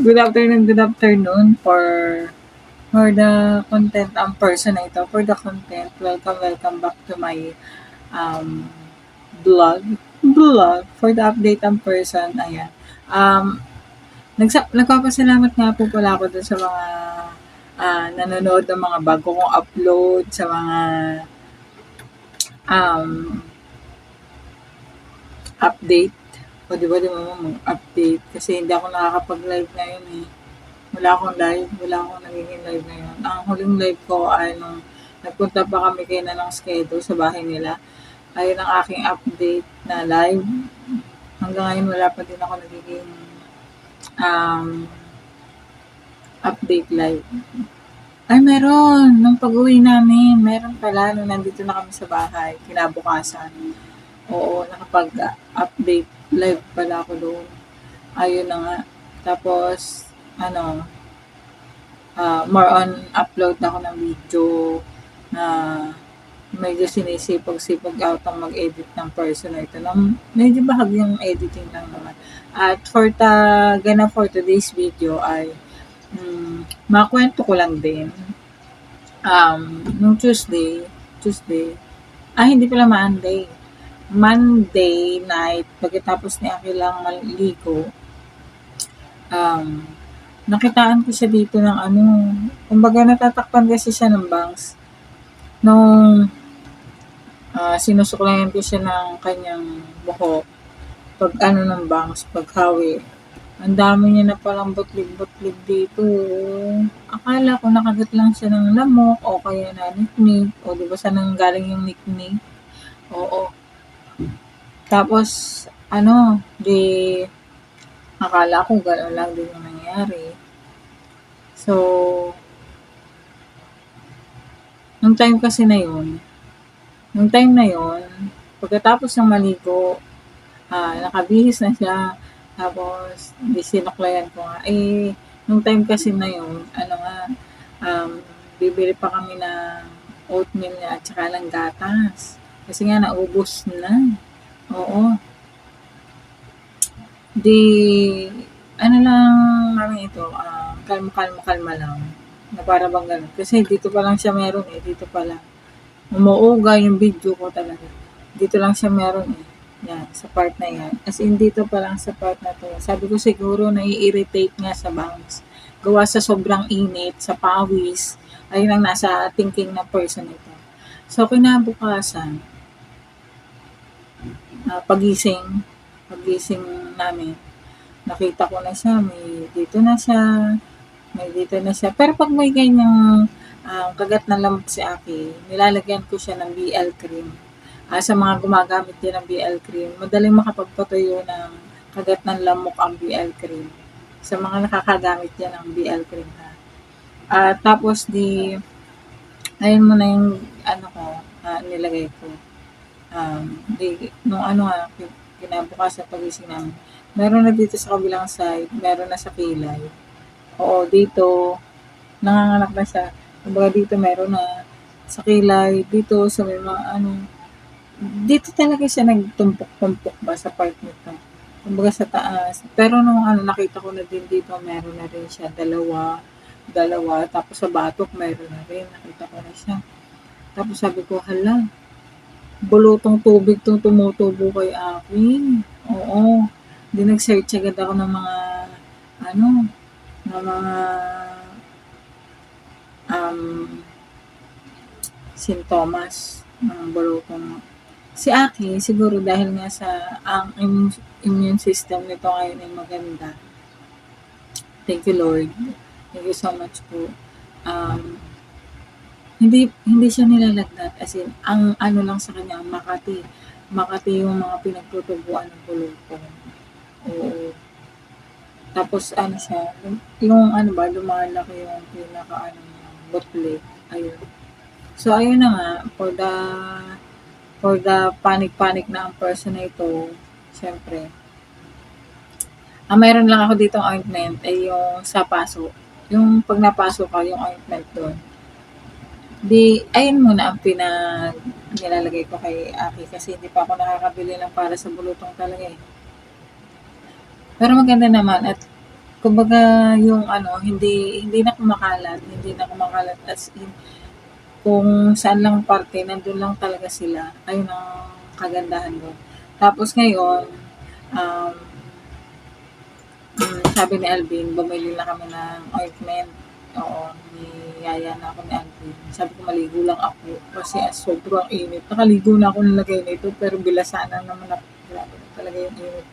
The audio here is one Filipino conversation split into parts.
Good afternoon for the content person na ito. For the content, welcome back to my um, blog for the update person. Ayan. Um, nagpapasalamat nga po pala ako dun sa mga nanonood ng mga bago kong upload, sa mga um, update. O di ba mag-update? Kasi hindi ako nakakapag-live ngayon eh. Wala akong nagiging live ngayon. Ang huling live ko ay nung nagpunta pa kami kay Nanang Skedo sa bahay nila. Ayun ang aking update na live. Hanggang ngayon wala pa din ako nagiging um, update live. Ay, meron. Nung pag-uwi namin, meron pala nung nandito na kami sa bahay, kinabukasan. Oo, nakapag-update live pala ako doon. Ayun na nga. Tapos, more on upload ako ng video na medyo sinisipag-sipag out ang mag-edit ng person na ito. Medyo bahagyang editing lang naman. At for today's video ay makwento ko lang din. Nung Tuesday, hindi pala Monday night, pagkatapos ni Akilang maligo, nakitaan ko siya dito ng kumbaga natatakpan kasi siya ng bangs. Nung sinusuklayan ko siya ng kanyang buhok, pag ng bangs, paghawi, ang dami niya na palang butlig-butlig dito. Akala ko nakagat lang siya ng lamok o kaya na niknik. O di ba saan nang galing yung niknik? Oo. Tapos, akala ko gano'n lang din yung nangyari. So, nung time na yun, pagkatapos ng maligo, nakabihis na siya. Tapos, sinuklayan ko nga. Nung time kasi na yun, bibili pa kami ng oatmeal niya at saka ng gatas. Kasi nga, naubos na. Oo. Lang ito, kalma lang. Na para bang ganun. Kasi dito pa lang siya meron eh. Dito pa lang. Umuuga yung video ko talaga. Dito lang siya meron eh. Yan, sa part na yan. As in, dito pa lang sa part na to. Sabi ko siguro, nai-irritate nga sa bangs. Gawa sa sobrang init, sa pawis. Ayun ang nasa thinking na person ito. So, kinabukasan, pagising namin, nakita ko na siya, may dito na siya. Pero pag may ganyang kagat na lamok si Aki, nilalagyan ko siya ng BL cream. Sa mga gumagamit din ng BL cream, madaling makapagpatuyo ng kagat ng lamok ang BL cream. Sa mga nakakagamit din ng BL cream ha. Tapos ayun mo na yung nilagay ko. Kinabukasan pagising namin, meron na dito sa kabilang side, meron na sa kilay. Oo, dito, nanganganak na siya. Kumbaga dito meron na sa kilay, dito sa may mga dito talaga siya nagtumpok-tumpok ba sa part nito. Kumbaga sa taas. Pero nung nakita ko na din dito, meron na rin siya, dalawa. Tapos sa batok, meron na rin. Nakita ko na siya. Tapos sabi ko, hala, bulutong tubig tong tumutubo kay akin. Oo. Di nag-search agad ako ng mga sintomas ng bulutong. Si Aki, siguro dahil nga sa ang immune system nito ngayon ay maganda. Thank you, Lord. Thank you so much po. Hindi siya nilalagnat. As in, ang lang sa kanya, Makati. Makati yung mga pinagtutubuan ng bulutong. Oo. Tapos siya, yung lumalaki yung butlig. Ayun. So, ayun na nga, for the panic na ang person na ito, syempre, mayroon lang ako ditong ointment ay yung sa paso. Yung pag napasok ka, yung ointment doon. Ayun muna ang nilalagay ko kay Aki kasi hindi pa ako nakakabili ng para sa bulutong talaga eh. Pero maganda naman at kumbaga yung ano, hindi na kumakalat as in kung saan lang parte nandun lang talaga sila, ayun ang kagandahan dun. Tapos ngayon, um, sabi ni Alvin bumili na kami ng ointment, oo, niyaya na ako ni Alvin. Sabi ko maligo lang ako kasi sobrang init, nakaligo na ako ng lagay nito pero binasa na naman ako, grabe na talaga yung init.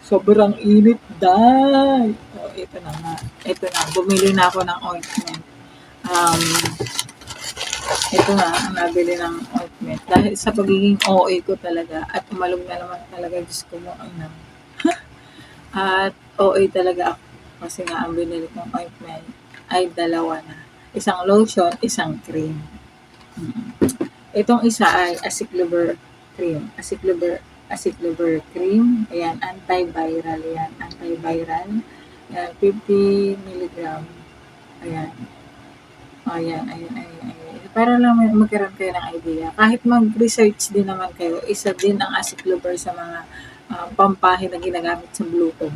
Sobrang init day. Oh, ito na, bumili na ako ng ointment. Um, ito na ang nabili ng ointment. Dahil sa pagiging OA ko talaga at umalog na naman talaga, Diyos ko mo, ano. At OA talaga ako. Kasi nga ang binili kong ointment ay dalawa na. Isang lotion, isang cream. Itong isa ay aciclovir cream. Aciclovir cream. Ayan, antiviral yan. Antiviral. Ayan, 50 milligram. Ayan. Ayan. Para lang magkaroon kayo ng idea. Kahit mag-research din naman kayo, isa din ang aciclovir sa mga pampahe na ginagamit sa gluten.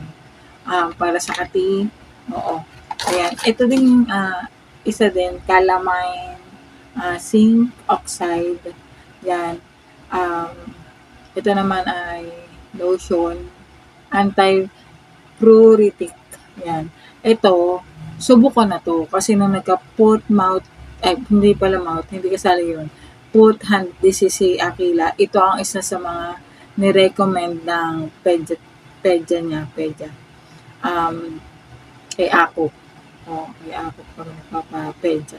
Para sa kati, oo. Ayan. Ito din, isa din, calamine, zinc oxide. Yan. Ito naman ay lotion, anti-pruritic. Yan. Ito, subok ko na to kasi nung nagka-foot mouth, hindi kasali yun. Foot hand disease si Akila. Ito ang isa sa mga ni-recommend ng pedya. Kay Ako. Kay Ako pa nagpapa-pedya.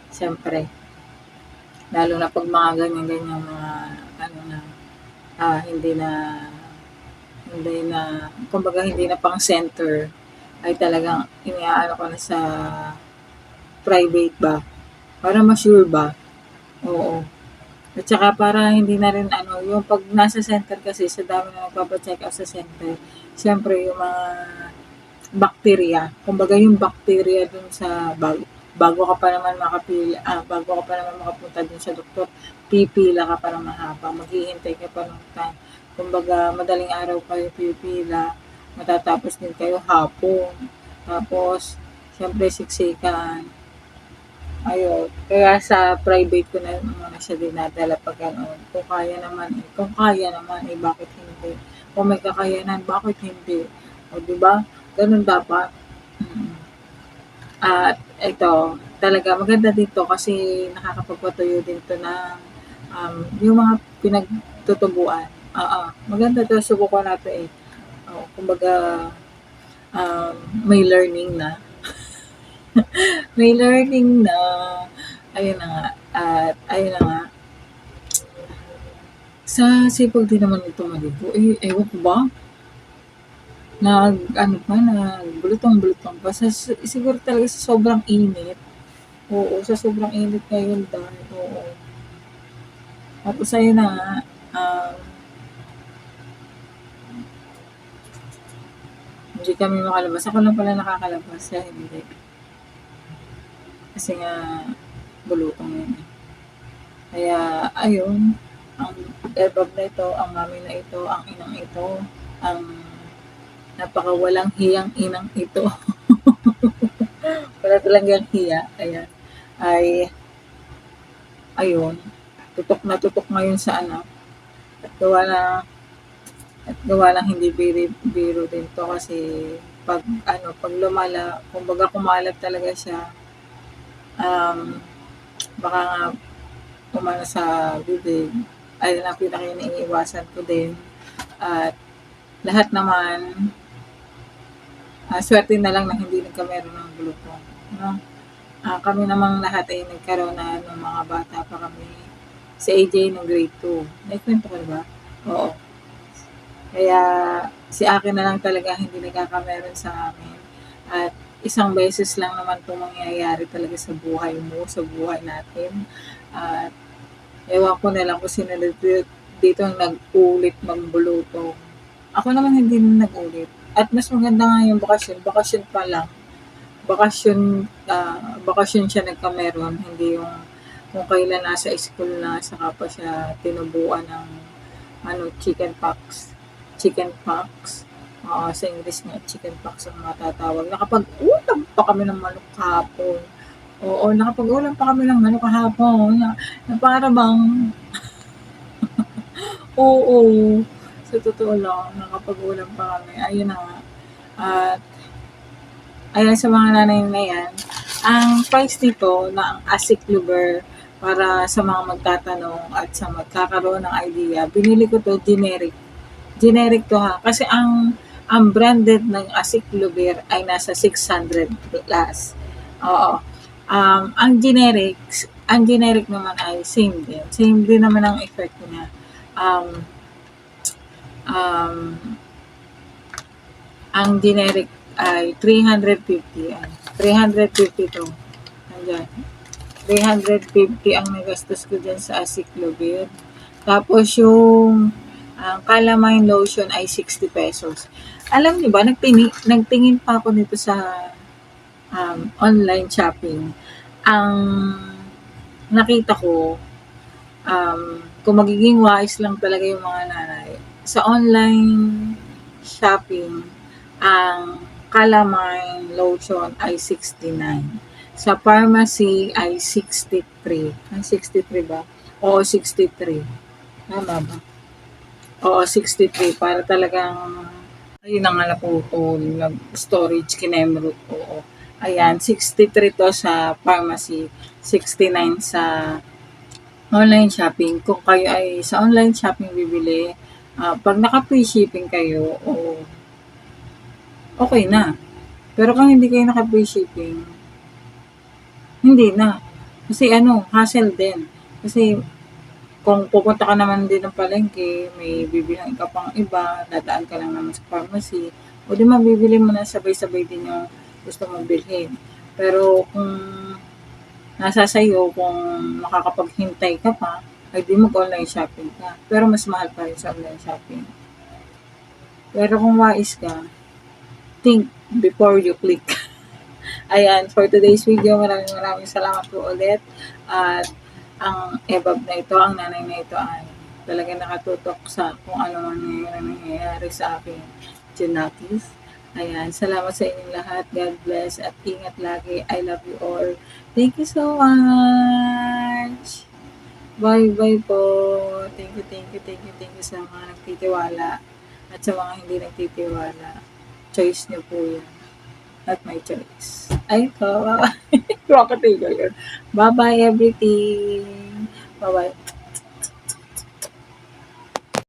Siyempre, lalo na pag mga ganyan-ganyan mga ano na, hindi na, kumbaga hindi na pang center, ay talagang iniaano ko na sa private ba, para ma-sure ba, oo. At saka para hindi na rin ano, yung pag nasa center kasi sa dami na nagpapa-check up sa center, siyempre yung mga bacteria, kumbaga yung bacteria dun sa bago ka pa naman makapunta dun sa doktor, pipila ka pa ng mahaba, maghihintay ka pa ng time. Kumbaga, madaling araw kayo pipila, matatapos din kayo hapon. Tapos, siyempre siksikan. Ayun. Kaya sa private ko na muna siya dinadala pag ano. Kung kaya naman, bakit hindi? Kung may kakayanan, bakit hindi? O, diba? Ganun dapat. At ito, talaga maganda dito kasi nakakapagpatuyo din to ng yung mga pinagtutubuan. Maganda to, subukan natin eh. Kumbaga, may learning na. May learning na. Ayun na nga. At ayun na nga. Sa sipag din naman ito maligo. Ewan ko ba? Nagbulutong-bulutong pa. Siguro talaga sa sobrang init. Oo, sa sobrang init ngayon dahil. Oo. Tapos ayun na nga. Hindi kami makalabas. Ako lang pala nakakalabas. Siya hindi. Kasi nga, bulutong yun. Kaya, ayun. Ang airbag na ito, ang mami na ito, ang inang ito, ang napakawalang hiyang inang ito. Wala talagang hiya. Ayan. Ayun. Tutok na tutok ngayon sa ano. At gawa lang hindi biro din to kasi pag kumbaga kumalat talaga siya, baka nga kumano sa bibig. Ayun ang pinaka-iniiwasan ko din. At lahat naman, swerte na lang na hindi nagkameron ng gluten. No? Kami namang lahat ay nagkaroon na ng mga bata pa kami. Si AJ ng grade 2. Naikwento ko ba? Oo. Kaya si akin na lang talaga hindi nagkakameron sa amin. At isang beses lang naman itong mangyayari talaga sa buhay mo, sa buhay natin. At ewan ko na lang kung sino dito ang nag-ulit magbulutong. Ako naman hindi na nag-ulit. At mas maganda nga yung bakasyon pa lang. Bakasyon siya nagkameron, hindi yung kung kailan nasa school na saka pa siya tinubuan ng chicken pox. Sa English nga chicken pox ang matatawag. Nakapag-ulam pa kami ng manok kahapon. Oo, nakapag-ulam pa kami ng manok kahapon na para bang oo, sa totoo lang nakapag-ulam pa kami. Ayun na nga. At ayan sa mga nanay na yan, ang price nito na ang ASIC Luber para sa mga magtatanong at sa magkakaroon ng idea, binili ko to generic. Generic to ha, kasi ang branded ng ASIC Luber ay nasa 600 plus. Oo. Ang generic naman ay same din. Same din naman ang effect niya. Um, um, ang generic ay 350. 350 to. Andyan. 350 ang nagastos ko dyan sa Aciclovir. Tapos yung calamine lotion ay 60 pesos. Alam niyo ba, nagtingin pa ako nito sa online shopping. Ang nakita ko, kung magiging wise lang talaga yung mga nanay, sa online shopping, ang calamine lotion ay 69. Sa pharmacy ay 63. Ang 63 ba? Oo, 63. Tama ba? Oo, 63. Para talagang, ayun na nga naputol, nag-storage kinemerot ko. Oo. Ayan, 63 to sa pharmacy, 69 sa online shopping. Kung kayo ay sa online shopping bibili, pag naka-free shipping kayo, okay na. Pero kung hindi kayo naka-free shipping, hindi na. Kasi hassle din. Kasi kung pupunta ka naman din ng palengke, may bibilang ka pang iba, dadaan ka lang naman sa pharmacy, o di mabibili mo na sabay-sabay din yung gusto mong bilhin. Pero kung nasa sayo, kung makakapaghintay ka pa, ay di mag-online shopping ka. Pero mas mahal pa rin sa online shopping. Pero kung wais ka, think before you click. Ayan, for today's video, maraming salamat po ulit. At ang EBAB na ito, ang nanay na ito ay talaga nakatutok sa kung ano man nangyayari sa aking Junakis. Ayan, salamat sa inyong lahat. God bless at ingat lagi. I love you all. Thank you so much. Bye-bye po. Thank you sa mga nagtitiwala at sa mga hindi nagtitiwala. Choice niyo po yan. At my choice. Ay ko. Crocodile yun. Bye-bye everything. Bye-bye.